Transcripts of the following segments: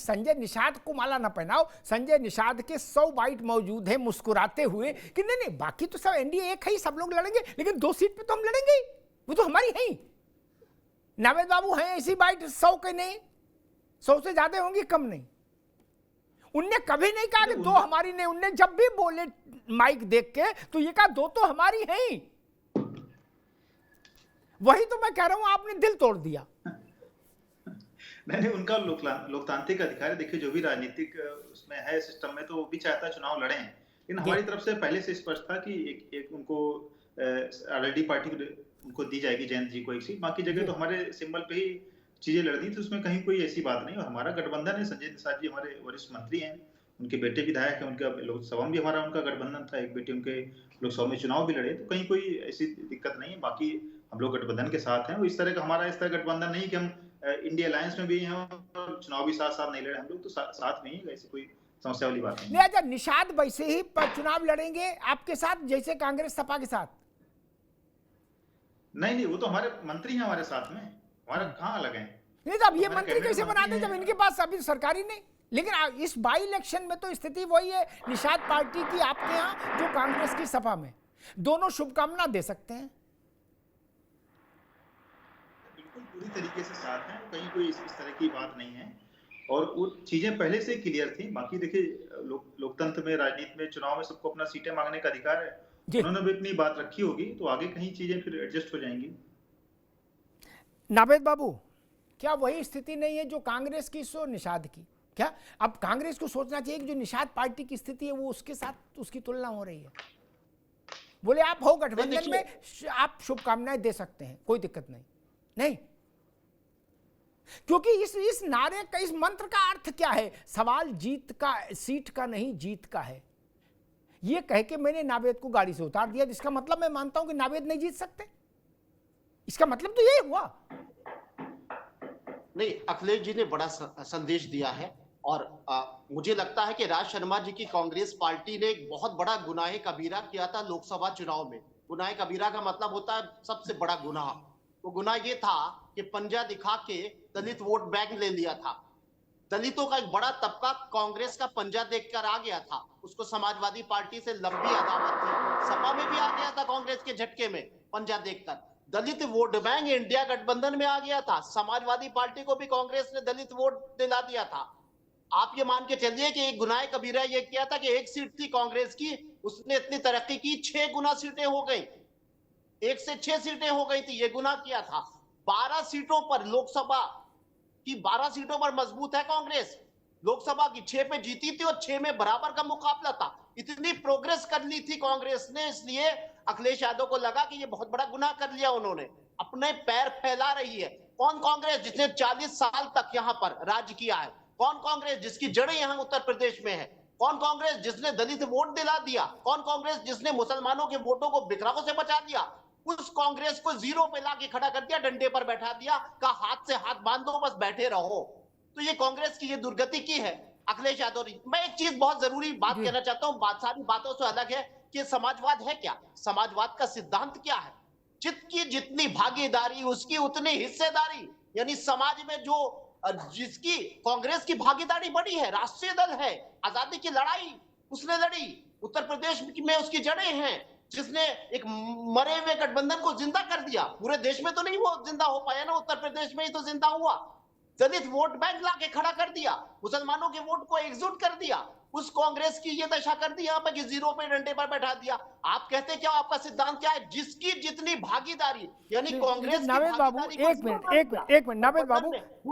संजय निषाद को माला ना पहनाओ। संजय निषाद के 100 बाइट मौजूद है मुस्कुराते हुए कि नहीं नहीं बाकी तो सब एनडीए एक है, सब लोग लड़ेंगे, लेकिन 2 सीट पे तो हम लड़ेंगे, वो तो हमारी है ही। नावेद बाबू हैं ऐसी बाइट 100 के नहीं, 100 से ज्यादा होंगी, कम नहीं। उनने कभी नहीं कहा कि 2 हमारी नहीं, उनने जब भी बोले माइक देख के तो ये कहा 2 तो हमारी है ही। वही तो मैं कह रहा हूं, आपने दिल तोड़ दिया। नहीं, उनका लोकतांत्रिक अधिकार है। देखिए, जो भी राजनीतिक उसमें है सिस्टम में, तो वो भी चाहता है चुनाव लड़े हैं, लेकिन हमारी तरफ से पहले से स्पष्ट था कि एक उनको ऑलरेडी पार्टी उनको दी जाएगी, जयंत जी को एक सीट, बाकी जगह तो हमारे सिंबल पे ही चीजें लड़नी थी, उसमें कहीं कोई ऐसी बात नहीं। और हमारा गठबंधन है, संजय निषाद जी हमारे वरिष्ठ मंत्री हैं, उनके बेटे विधायक हैं, उनका लोकसभा में भी हमारा उनका गठबंधन था, एक बेटे उनके लोकसभा में चुनाव भी लड़े, तो कहीं कोई ऐसी दिक्कत नहीं है। बाकी हम लोग गठबंधन के साथ हैं। इस तरह का हमारा इस तरह गठबंधन नहीं कि हम इंडिया अलायंस में भी हैं और चुनाव भी साथ साथ नहीं लड़े, हम लोग तो साथ में ही, ऐसी कोई समस्या वाली बात नहीं। अच्छा, निषाद वैसे ही चुनाव लड़ेंगे आपके साथ जैसे कांग्रेस सपा के साथ? नहीं, वो तो हमारे मंत्री हैं हमारे साथ में, हमारा कहाँ अलग है। नहीं तो अब ये मंत्री कैसे बनाते जब इनके पास अभी सरकारी नहीं? लेकिन इस बाई इलेक्शन में तो स्थिति वही है, निषाद पार्टी की आपके यहाँ जो कांग्रेस की सपा में, दोनों शुभकामना दे सकते हैं। बिल्कुल पूरी तरीके से साथ हैं, कहीं कोई इस तरह की बात नहीं है, और वो चीजें पहले से क्लियर थी। बाकी देखिए, लोकतंत्र में, राजनीति में, चुनाव में सबको अपना सीटें मांगने का अधिकार है, उन्होंने भी अपनी बात रखी होगी, तो आगे कहीं चीजें फिर एडजस्ट हो जाएंगी। नावेद बाबू, क्या वही स्थिति नहीं है जो कांग्रेस की सो निषाद की? क्या अब कांग्रेस को सोचना चाहिए कि जो निषाद पार्टी की स्थिति है वो उसके साथ उसकी तुलना हो रही है? बोले आप हो गठबंधन में, आप शुभकामनाएं दे सकते हैं, कोई दिक्कत नहीं, क्योंकि इस नारे का, इस मंत्र का अर्थ क्या है? सवाल जीत का, सीट का नहीं, जीत का है। ये कह के मैंने नावेद को गाड़ी से उतार दिया, जिसका मतलब मैं मानता हूं कि नावेद नहीं जीत सकते। इसका मतलब तो यही हुआ। नहीं, अखिलेश जी ने बड़ा संदेश दिया है, और मुझे लगता है कि राज शर्मा जी की कांग्रेस पार्टी ने एक बहुत बड़ा गुनाह कबीरा किया था लोकसभा चुनाव में। गुनाह कबीरा का मतलब होता है सबसे बड़ा गुनाह। वो गुनाह ये था कि पंजा दिखा के दलित वोट बैंक ले लिया था। दलितों का एक बड़ा तबका कांग्रेस का पंजा देखकर आ गया था, उसको समाजवादी पार्टी से लंबी अदावत थी, सपा में भी आ गया था कांग्रेस के झटके में पंजा देखकर। दलित वोट बैंक इंडिया गठबंधन में आ गया था, समाजवादी पार्टी को भी कांग्रेस ने दलित वोट दिला दिया था। आप ये मान के चलिए कि एक गुनाह कबीरा ये किया था कि एक सीट थी कांग्रेस की, उसने इतनी तरक्की की, 6 गुना सीटें हो गई, 1 से 6 सीटें हो गई थी, ये गुनाह किया था। 12 सीटों पर, लोकसभा की 12 सीटों पर मजबूत है कांग्रेस, लोकसभा की 6 पे जीती थी और 6 में बराबर का मुकाबला था। इतनी प्रोग्रेस कर ली थी कांग्रेस ने, इसलिए अखिलेश यादव को लगा कि ये बहुत बड़ा गुनाह कर लिया उन्होंने, अपने पैर फैला रही है। कौन कांग्रेस जिसने 40 साल तक यहां पर राज किया है? कौन कांग्रेस जिसकी जड़ें यहां उत्तर प्रदेश में है? कौन कांग्रेस जिसने दलित वोट दिला दिया? कौन कांग्रेस जिसने मुसलमानों के वोटों को बिखराव से बचा दिया? उस कांग्रेस को जीरो पे लाके खड़ा कर दिया, डंडे पर बैठा दिया, कहा हाथ से हाथ बांध दो, बस बैठे रहो। तो ये कांग्रेस की ये दुर्गति की है अखिलेश यादव। मैं एक चीज बहुत जरूरी बात कहना चाहता हूं, बात सारी बातों से अलग है कि समाजवाद है क्या, समाजवाद का सिद्धांत क्या है? जितकी जितनी भागीदारी उसकी उतनी हिस्सेदारी, यानी समाज में जो जिसकी कांग्रेस की भागीदारी बड़ी है, राष्ट्रीय दल है, आजादी की लड़ाई उसने लड़ी, उत्तर प्रदेश में उसकी जड़ें हैं, जिसने एक मरे हुए गठबंधन को जिंदा कर दिया। पूरे देश में तो नहीं वो जिंदा हो पाया ना, उत्तर प्रदेश में ही तो जिंदा हुआ। दलित वोट बैंक लाके खड़ा कर दिया, मुसलमानों के वोट को एकजुट कर दिया। उस कांग्रेस की ये दशा कर दी यहाँ पे कि जीरो पे डंडे पर बैठा दिया। आप कहते क्या, आपका सिद्धांत क्या है? जिसकी जितनी भागीदारी, यानी कांग्रेस की नावेद बाबू, एक मिनट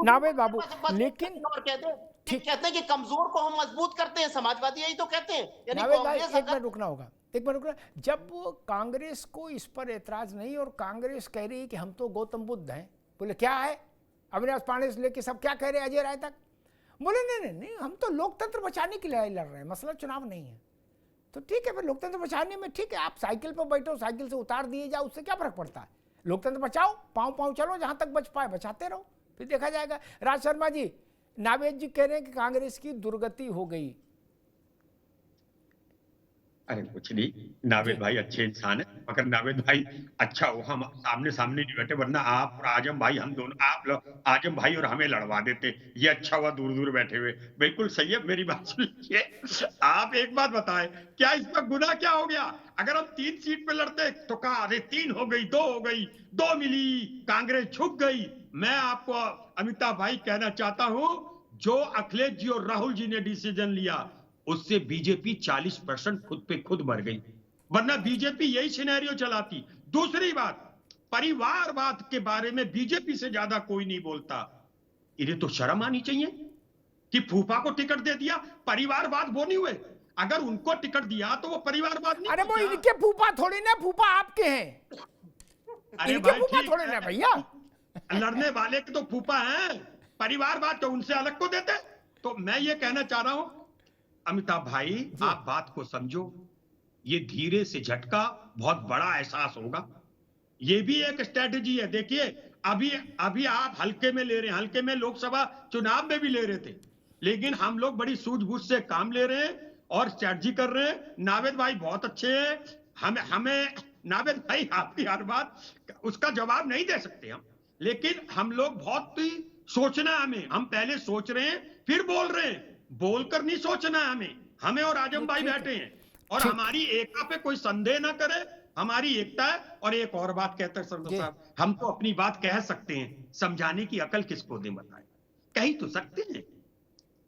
नावेद बाबू, लेकिन कहते हैं कि कमजोर को हम मजबूत करते हैं, समाजवादी यही तो कहते हैं। यानी कांग्रेस, एक मिनट रुकना होगा, एक मिनट रुकना। जब कांग्रेस को इस पर एतराज नहीं, और कांग्रेस कह रही है कि हम तो गौतम बुद्ध हैं, बोले क्या है अविनाश पांडे से लेके सब क्या कह रहे हैं अजय राय तक, बोले नहीं, हम तो लोकतंत्र बचाने के लिए लड़ रहे हैं, मसला चुनाव नहीं है। तो ठीक है, फिर लोकतंत्र बचाने में ठीक है, आप साइकिल पर बैठो, साइकिल से उतार दिए जाओ, उससे क्या फर्क पड़ता है? लोकतंत्र बचाओ, पाँव चलो, जहां तक बच पाए बचाते रहो, फिर देखा जाएगा। राज शर्मा जी, नावेद जी कह रहे हैं कि कांग्रेस की दुर्गति हो गई, अरे कुछ नहीं, नावेद भाई अच्छे इंसान है, मगर नावेद भाई अच्छा हो हम सामने सामने नहीं बैठे, वरना आप और आजम भाई, हम दोनों, आप लोग आजम भाई और हमें लड़वा देते। ये अच्छा हुआ दूर दूर बैठे हुए। बिल्कुल सही है, मेरी बात सुनिए। आप एक बात बताएं, क्या इसमें गुनाह क्या हो गया? अगर हम 3 सीट पे लड़ते तो कहा अरे 3 हो गई, 2 हो गई, 2 मिली, कांग्रेस झुक गई। मैं आपको अमिताभ भाई कहना चाहता हूं, जो अखिलेश जी और राहुल जी ने डिसीजन लिया, उससे बीजेपी 40% खुद पे खुद मर गई, वरना बीजेपी यही सिनेरियो चलाती। दूसरी बात, परिवारवाद के बारे में बीजेपी से ज्यादा कोई नहीं बोलता। इन्हें तो शर्म आनी चाहिए कि फूफा को टिकट दे दिया, परिवारवाद वो नहीं हुए। अगर उनको टिकट दिया तो वो परिवारवाद नहीं अरे हुआ वो क्या? इनके फूफा थोड़ी ना, फूफा आपके हैं। अरे इनके भाई फूफा ठीक थोड़े ना है, भैया। लड़ने वाले के तो फूफा हैं, परिवारवाद तो उनसे अलग को देते। तो मैं ये कहना चाह रहा हूं अमिताभ भाई, जी। आप बात को समझो, ये धीरे से झटका बहुत बड़ा एहसास होगा। ये भी एक स्ट्रेटेजी है। देखिए अभी अभी आप हल्के में ले रहे हैं, हल्के में लोकसभा चुनाव में भी ले रहे थे, लेकिन हम लोग बड़ी सूझबूझ से काम ले रहे हैं और स्ट्रेटजी कर रहे हैं। नावेद भाई बहुत अच्छे हैं। हमें हमें नावेद भाई आपकी हर बात उसका जवाब नहीं दे सकते हम, लेकिन हम लोग बहुत ही सोचना है हमें। हम पहले सोच रहे हैं फिर बोल रहे हैं, बोलकर नहीं सोचना है हमें। हमें और आजम भाई ठीक है। बैठे हैं और ठीक। हमारी एकता पे कोई संदेह ना करे, हमारी एकता है। और एक और बात कहते हैं सरदार जी। साहब, हम तो अपनी बात कह सकते हैं, समझाने की अकल किसको दे बताए, कह ही तो सकते हैं।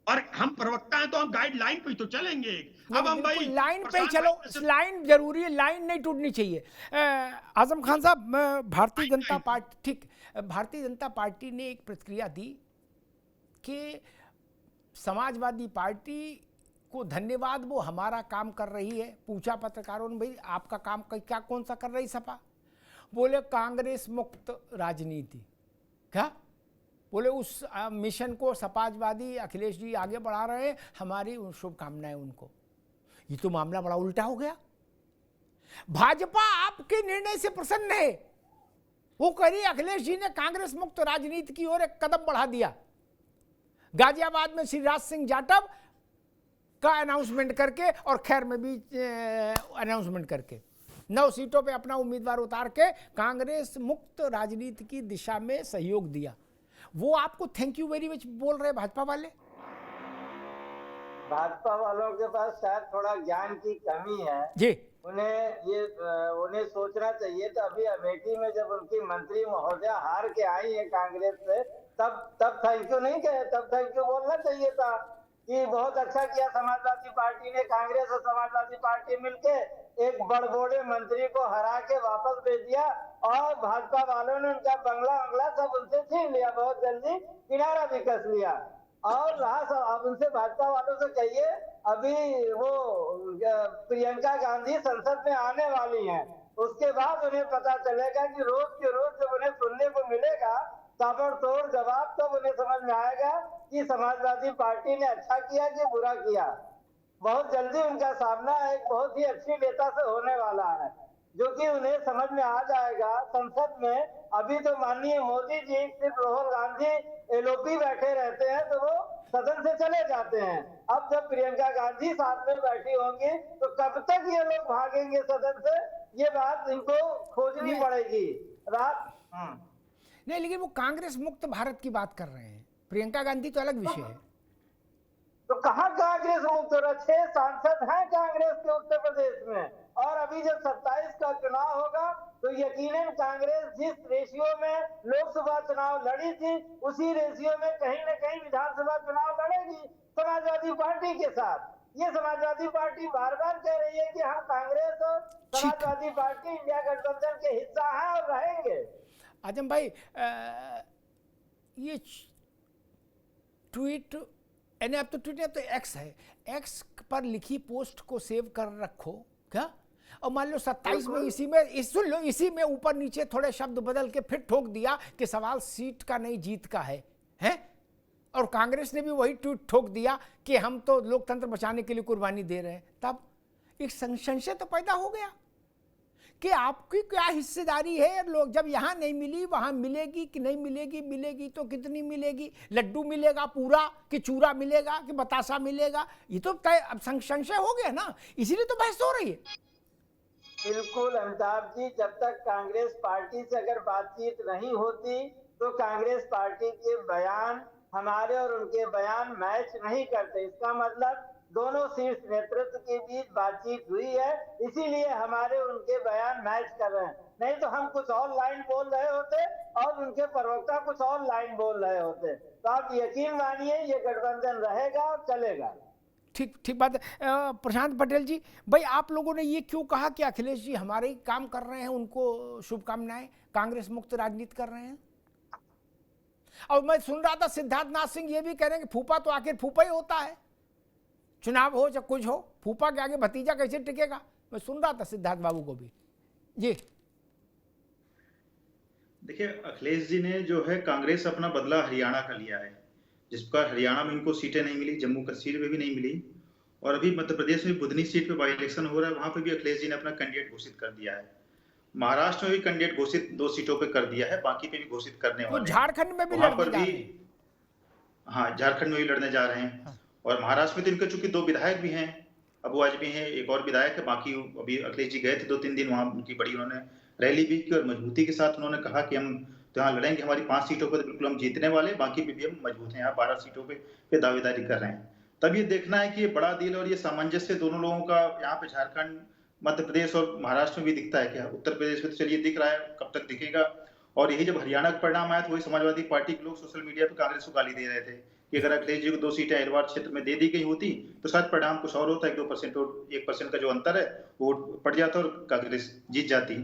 और हम प्रवक्ता हैं तो हम गाइडलाइन पे ही तो चलेंगे। अब हम भाई लाइन पे ही प्रशांत चलो, भाई से- लाइन जरूरी है, लाइन नहीं टूटनी चाहिए। आजम खान साहब, भारतीय जनता पार्टी, ठीक, भारतीय जनता पार्टी ने एक प्रतिक्रिया दी कि समाजवादी पार्टी को धन्यवाद, वो हमारा काम कर रही है। पूछा पत्रकारों ने, भाई आपका काम क्या कौन सा कर रही सपा? बोले कांग्रेस मुक्त राजनीति। क्या बोले? उस मिशन को समाजवादी अखिलेश जी आगे बढ़ा रहे हैं, हमारी शुभकामनाएं उनको। ये तो मामला बड़ा उल्टा हो गया। भाजपा आपके निर्णय से प्रसन्न है, वो कह रही अखिलेश जी ने कांग्रेस मुक्त राजनीति की ओर एक कदम बढ़ा दिया। गाजियाबाद में श्री राज सिंह जाटव का अनाउंसमेंट करके और खैर में भी अनाउंसमेंट करके 9 सीटों पे अपना उम्मीदवार उतार के कांग्रेस मुक्त राजनीति की दिशा में सहयोग दिया। वो आपको थैंक यू वेरी मच बोल रहे भाजपा वाले? भाजपा वालों के पास शायद थोड़ा ज्ञान की कमी है जी। उन्हें सोचना चाहिए। तो अभी अमेठी में जब उनकी मंत्री महोदया हार के आई है कांग्रेस से, तब थैंक यू नहीं कहे, तब थैंक यू बोलना चाहिए था कि बहुत अच्छा किया समाजवादी पार्टी ने, कांग्रेस और समाजवादी पार्टी मिलके एक बड़बोड़े मंत्री को हरा के वापस भेज दिया और भाजपा वालों ने उनका बंगला सब उनसे छीन लिया, बहुत जल्दी किनारा भी कस लिया। और रहा सब, आप उनसे भाजपा वालों से कहिए, अभी वो प्रियंका गांधी संसद में आने वाली हैं, उसके बाद उन्हें पता चलेगा कि रोज के रोज जब उन्हें सुनने को मिलेगा ताबड़तोड़ जवाब, तब उन्हें समझ में आएगा कि समाजवादी पार्टी ने अच्छा किया कि बुरा किया। बहुत जल्दी उनका सामना एक बहुत ही अच्छी नेता से होने वाला है, जो कि उन्हें समझ में आ जाएगा संसद में। अभी तो माननीय मोदी जी सिर्फ राहुल गांधी एलओपी बैठे रहते हैं तो वो सदन से चले जाते हैं। अब जब प्रियंका गांधी साथ में बैठी होंगी तो कब तक ये लोग भागेंगे सदन से, ये बात इनको खोजनी पड़ेगी। नहीं, लेकिन वो कांग्रेस मुक्त भारत की बात कर रहे हैं, प्रियंका गांधी तो अलग विषय है। तो कहाँ कांग्रेस मुक्त हो रहा? 6 सांसद हैं कांग्रेस के उत्तर प्रदेश में, और अभी जब 27 का चुनाव होगा तो यकीनन कांग्रेस जिस रेशियो में लोकसभा चुनाव लड़ी थी, उसी रेशियो में कहीं न कहीं विधानसभा चुनाव लड़ेगी समाजवादी पार्टी के साथ। ये समाजवादी पार्टी बार बार कह रही है कि हम कांग्रेस और समाजवादी पार्टी इंडिया गठबंधन के हिस्सा हैं और रहेंगे। आजम भाई, ये ट्वीट, यानी अब तो ट्विटर तो एक्स है, एक्स पर लिखी पोस्ट को सेव कर रखो क्या, और मान लो 27 में सुन लो, इसी में ऊपर नीचे थोड़े शब्द बदल के फिर ठोक दिया कि सवाल सीट का नहीं जीत का है, हैं? और कांग्रेस ने भी वही ट्वीट ठोक दिया कि हम तो लोकतंत्र बचाने के लिए कुर्बानी दे रहे हैं। तब एक संशय तो पैदा हो गया कि आपकी क्या हिस्सेदारी है। लोग जब यहाँ नहीं मिली वहाँ मिलेगी कि नहीं मिलेगी, मिलेगी तो कितनी मिलेगी, लड्डू मिलेगा पूरा कि चूरा मिलेगा कि बतासा मिलेगा, ये तो तय अब संशय हो गया ना, इसीलिए तो बहस हो रही है। बिल्कुल अमिताभ जी, जब तक कांग्रेस पार्टी से अगर बातचीत नहीं होती तो कांग्रेस पार्टी के बयान हमारे और उनके बयान मैच नहीं करते। इसका मतलब दोनों शीर्ष नेतृत्व के बीच बातचीत हुई है, इसीलिए हमारे उनके बयान मैच कर रहे हैं। नहीं तो हम कुछ और लाइन बोल रहे होते और उनके प्रवक्ता कुछ और लाइन बोल रहे होते। तो आप यकीन मानिए ये गठबंधन रहेगा और चलेगा। ठीक ठीक बात है। प्रशांत पटेल जी, भाई आप लोगों ने ये क्यों कहा कि अखिलेश जी हमारे ही काम कर रहे हैं, उनको शुभकामनाएं, कांग्रेस मुक्त राजनीति कर रहे हैं? और मैं सुन रहा था सिद्धार्थ नाथ सिंह ये भी कह रहे हैं कि फूफा तो आखिर फूफा ही होता है, चुनाव हो चाहे कुछ हो, फूफा के आगे भतीजा कैसे टिकेगा। मैं सुन रहा था सिद्धार्थ बाबू को भी। जी देखिए, अखिलेश जी ने जो है कांग्रेस अपना बदला हरियाणा का लिया है, जिसका हरियाणा में इनको सीटें नहीं मिली, जम्मू कश्मीर में भी नहीं मिली, और अभी मध्य प्रदेश में बुधनी सीट पे बाई इलेक्शन हो रहा है, वहां पे भी अखिलेश जी ने अपना कैंडिडेट घोषित कर दिया है। महाराष्ट्र में भी कैंडिडेट घोषित 2 सीटों पे कर दिया है, बाकी पे भी घोषित करने तो वाले हैं। झारखंड में भी वहां लड़ने पर जा भी, रहे हैं। हाँ, झारखंड में भी लड़ने जा रहे हैं। हाँ। और महाराष्ट्र में तो इनके चूंकि 2 विधायक भी हैं, अबू आजमी है, एक और विधायक है, बाकी अभी अखिलेश जी गए थे 2-3 दिन वहां, उनकी बड़ी उन्होंने रैली भी की और मजबूती के साथ उन्होंने कहा कि हम तो यहाँ लड़ेंगे, हमारी 5 सीटों पर बिल्कुल हम जीतने वाले, बाकी पे भी हम मजबूत हैं, यहाँ 12 सीटों पे दावेदारी कर रहे हैं। तब ये देखना है कि ये बड़ा दिल और ये सामंजस्य दोनों लोगों का यहाँ पे झारखंड, मध्य प्रदेश और महाराष्ट्र में भी दिखता है क्या? उत्तर प्रदेश में तो चलिए दिख रहा है, कब तक दिखेगा। और यही जब हरियाणा का परिणाम आया तो वही समाजवादी पार्टी के लोग सोशल मीडिया पे कांग्रेस को गाली दे रहे थे कि अगर अखिलेश जी को 2 सीटें अहरवाड़ क्षेत्र में दे दी गई होती तो शायद परिणाम कुछ और होता, 1-2% और 1% का जो अंतर है वो पड़ जाता और कांग्रेस जीत जाती।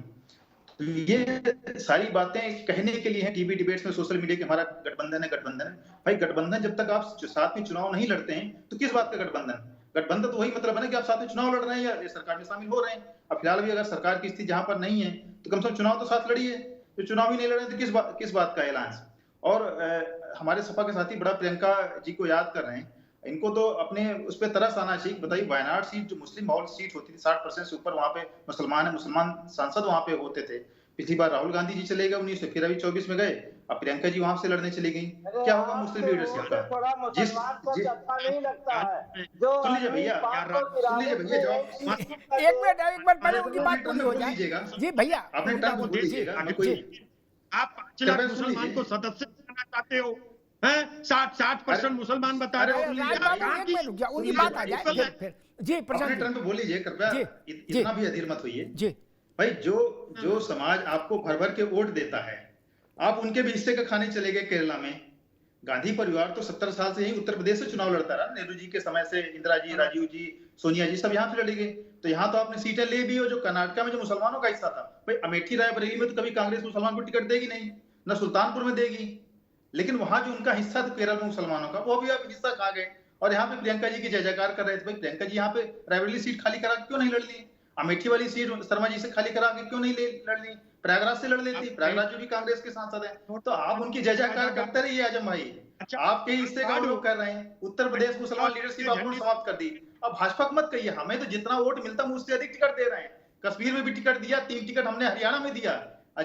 तो ये सारी बातें कहने के लिए हैं टीवी डिबेट्स में, सोशल मीडिया के हमारा गठबंधन है, गठबंधन है। भाई गठबंधन जब तक आप साथ में चुनाव नहीं लड़ते हैं तो किस बात का गठबंधन? गठबंधन तो वही मतलब है ना कि आप साथ में चुनाव लड़ रहे हैं या सरकार में शामिल हो रहे हैं। अब फिलहाल भी अगर सरकार की स्थिति जहां पर नहीं है तो कम से कम चुनाव तो साथ लड़िए। तो चुनाव ही नहीं लड़ रहे तो किस बात का ऐलान? और हमारे सपा के साथी बड़ा प्रियंका जी को याद कर रहे हैं, इनको तो अपने उस पर तरस आना चाहिए। बताइए, वायनाड सीट जो मुस्लिम माहौल सीट होती थी, 60% से ऊपर वहां पे मुसलमान है, मुसलमान सांसद वहां पे होते थे। पिछली बार राहुल गांधी जी चले गए 19 से, फिर अभी 24 में गए, अब प्रियंका जी वहां से लड़ने चली गई। क्या होगा मुस्लिम लीडरशिप का? थोड़ा मुसलमान को अच्छा नहीं लगता है जो सुन लीजिए भैया, सुन लीजिए भैया, एक मिनट पहले उनकी बात पूरी हो जाए। जी भैया, आपने टर्म बोल दीजिएगा, मैं कोई आप 5 लाख मुसलमान को सदस्य बनाना चाहते हो, हैं? 60% मुसलमान बता रहे हो। एक मिनट रुक जाओ, उनकी बात आ जाए फिर। जी प्रशांत टर्म पे बोल लीजिए कृपया, इतना भी अधीर मत होइए। जी भाई जो समाज आपको भर भर के वोट देता है, आप उनके भी हिस्से का खाने चले गए। केरला में गांधी परिवार तो 70 साल से यही उत्तर प्रदेश से चुनाव लड़ता रहा, नेहरू जी के समय से इंदिरा जी, राजीव जी, सोनिया जी सब यहाँ पे लड़ी गई। तो यहाँ तो आपने सीटें ले भी हो जो कर्नाटक में जो मुसलमानों का हिस्सा था। भाई अमेठी रायबरेली में तो कभी कांग्रेस मुसलमान को टिकट देगी नहीं, न सुल्तानपुर में देगी, लेकिन वहां जो उनका हिस्सा था केरल में मुसलमानों का, वो भी आप हिस्सा खा गए। और यहाँ पे प्रियंका जी की जय जयकार कर रहे थे। भाई प्रियंका जी यहाँ पे रायबरेली सीट खाली करा क्यों नहीं लड़ ली? अमेठी वाली सीट शर्मा जी से खाली करा के क्यों नहीं लड़ ली? प्रयागराज से लड़ लेती, प्रयागराज जो भी कांग्रेस के सांसद हैं। तो आप उनकी जय जयकार करते रहिए आजम भाई, आपके हिस्से का लोग कर रहे हैं। उत्तर प्रदेश मुसलमान लीडरशिप आपने समाप्त कर दी। अब भाजपा को मत कहिए, हमें तो जितना वोट मिलता है उससे अधिक टिकट दे रहे हैं। कश्मीर में भी टिकट दिया, 3 टिकट हमने हरियाणा में दिया,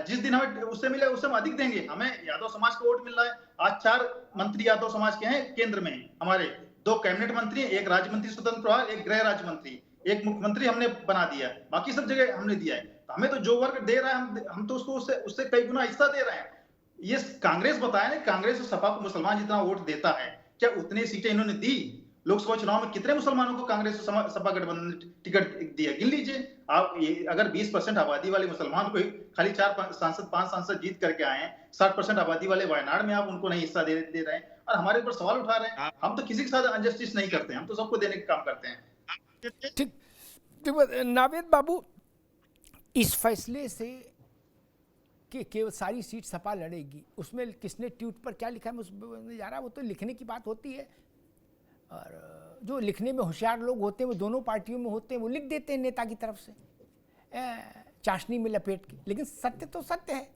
जिस दिन हमें उससे मिले उससे हम अधिक देंगे। हमें यादव समाज का वोट मिल रहा है। आज 4 मंत्री यादव समाज के हैं केंद्र में, हमारे 2 कैबिनेट मंत्री, 1 राज्य मंत्री स्वतंत्र प्रभार, 1 गृह राज्य मंत्री, 1 मुख्यमंत्री हमने बना दिया, बाकी सब जगह हमने दिया है। तो हमें तो जो वर्ग दे रहा है हम तो उसको उससे कई गुना हिस्सा दे रहे हैं। ये कांग्रेस बताया ना, कांग्रेस और सपा को मुसलमान जितना वोट देता है, क्या उतनी सीटें इन्होंने दी? लोकसभा चुनाव में कितने मुसलमानों को कांग्रेस और सपा गठबंधन टिकट दिया? गिन लीजिए आप। अगर 20% आबादी वाले मुसलमान को खाली 5 सांसद जीत करके आए हैं, 60% आबादी वाले वायनाड में आप उनको नहीं हिस्सा दे रहे हैं और हमारे ऊपर सवाल उठा रहे हैं। हम तो किसी के साथ अनजस्टिस नहीं करते, हम तो सबको देने का काम करते हैं। ठीक, नावेद बाबू, इस फैसले से कि केवल सारी सीट सपा लड़ेगी, उसमें किसने ट्वीट पर क्या लिखा है उसमें जा रहा है, वो तो लिखने की बात होती है। और जो लिखने में होशियार लोग होते हैं वो दोनों पार्टियों में होते हैं, वो लिख देते हैं नेता की तरफ से चाशनी में लपेट के। लेकिन सत्य तो सत्य है।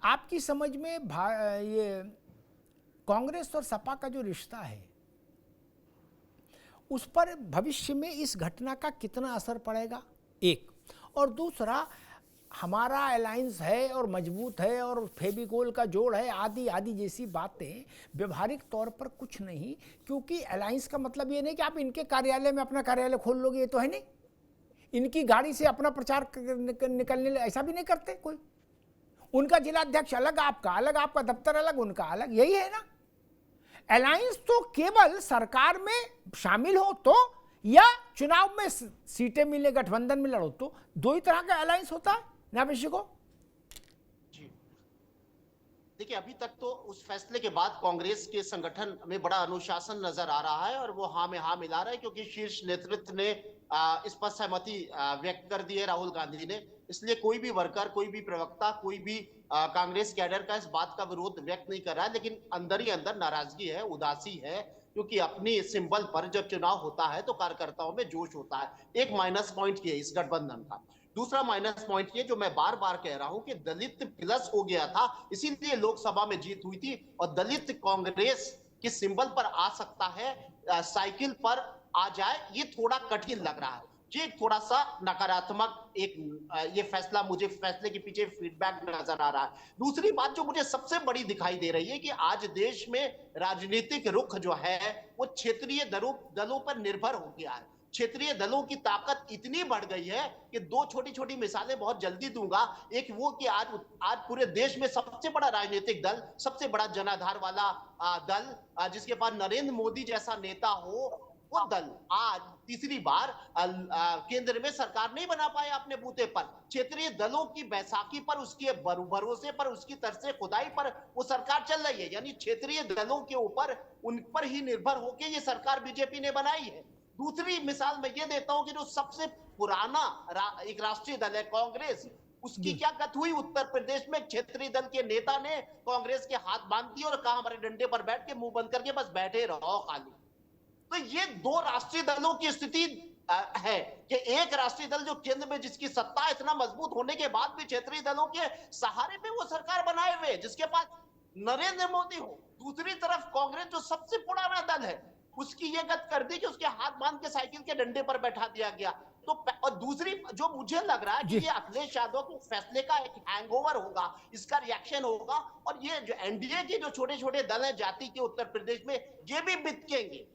आपकी समझ में ये कांग्रेस और सपा का जो रिश्ता है उस पर भविष्य में इस घटना का कितना असर पड़ेगा? एक और दूसरा हमारा अलायंस है और मजबूत है और फेविकोल का जोड़ है, आदि आदि जैसी बातें व्यवहारिक तौर पर कुछ नहीं, क्योंकि अलायंस का मतलब ये नहीं कि आप इनके कार्यालय में अपना कार्यालय खोल लोगे, ये तो है नहीं। इनकी गाड़ी से अपना प्रचार निकलने ऐसा भी नहीं करते कोई। उनका जिलाध्यक्ष अलग, आपका दफ्तर अलग, उनका अलग, यही है ना। अलायंस तो केवल सरकार में शामिल हो तो या चुनाव में सीटें मिले, गठबंधन में लड़ो तो, दो ही तरह का अलायंस होता है ना को। जी देखिए, अभी तक तो उस फैसले के बाद कांग्रेस के संगठन में बड़ा अनुशासन नजर आ रहा है और वो हाँ में हाँ मिला रहा है, क्योंकि शीर्ष नेतृत्व ने इस पर सहमति व्यक्त कर दी है राहुल गांधी ने। इसलिए कोई भी वर्कर, कोई भी प्रवक्ता, कोई भी कांग्रेस कैडर का इस बात का विरोध व्यक्त नहीं कर रहा है, लेकिन अंदर ही अंदर नाराजगी है, उदासी है, क्योंकि अपनी सिंबल पर जब चुनाव होता है तो कार्यकर्ताओं में जोश होता है। एक माइनस पॉइंट ये इस गठबंधन का। दूसरा माइनस पॉइंट ये, जो मैं बार बार कह रहा हूं कि दलित प्लस हो गया था, इसीलिए लोकसभा में जीत हुई थी, और दलित कांग्रेस के सिंबल पर आ सकता है, साइकिल पर आ जाए, ये थोड़ा कठिन लग रहा है। ये थोड़ा सा नकारात्मक एक ये फैसला, मुझे फैसले के पीछे फीडबैक नजर आ रहा है। दूसरी बात जो मुझे सबसे बड़ी दिखाई दे रही है कि आज देश में राजनीतिक रुख जो है वो क्षेत्रीय दलों पर निर्भर हो गया है। क्षेत्रीय दलों की ताकत इतनी बढ़ गई है कि दो छोटी छोटी मिसालें बहुत जल्दी दूंगा। एक वो कि आज पूरे देश में सबसे बड़ा राजनीतिक दल, सबसे बड़ा जनाधार वाला दल, जिसके पास नरेंद्र मोदी जैसा नेता हो, वो दल आज तीसरी बार केंद्र में सरकार नहीं बना पाया अपने बूते पर। क्षेत्रीय दलों की बैसाखी पर, उसके भरोसे पर, उसकी तरफ से खुदाई पर वो सरकार चल रही है। यानी क्षेत्रीय दलों के ऊपर, उन पर ही निर्भर होकर ये सरकार बीजेपी ने बनाई है। दूसरी मिसाल मैं ये देता हूं कि जो सबसे पुराना एक राष्ट्रीय दल है कांग्रेस, उसकी क्या गत हुई उत्तर प्रदेश में। क्षेत्रीय दल के नेता ने कांग्रेस के हाथ बांध दिए और कहा हमारे डंडे पर बैठ के मुंह बंद करके बस बैठे रहो खाली। तो ये दो राष्ट्रीय दलों की स्थिति है कि एक राष्ट्रीय दल जो केंद्र में, जिसकी सत्ता इतना मजबूत होने के बाद भी क्षेत्रीय दलों के सहारे पे वो सरकार बनाए हुए, जिसके पास नरेंद्र मोदी हो। दूसरी तरफ कांग्रेस जो सबसे पुराना दल है, उसकी ये गत कर दी कि उसके हाथ बांध के साइकिल के डंडे पर बैठा दिया गया। तो और दूसरी जो मुझे लग रहा है कि ये अखिलेश यादव के फैसले का एक हैंगओवर होगा, इसका रिएक्शन होगा, और ये जो एनडीए के जो छोटे छोटे दल हैं जाति के उत्तर प्रदेश में, ये भी बिकेंगे।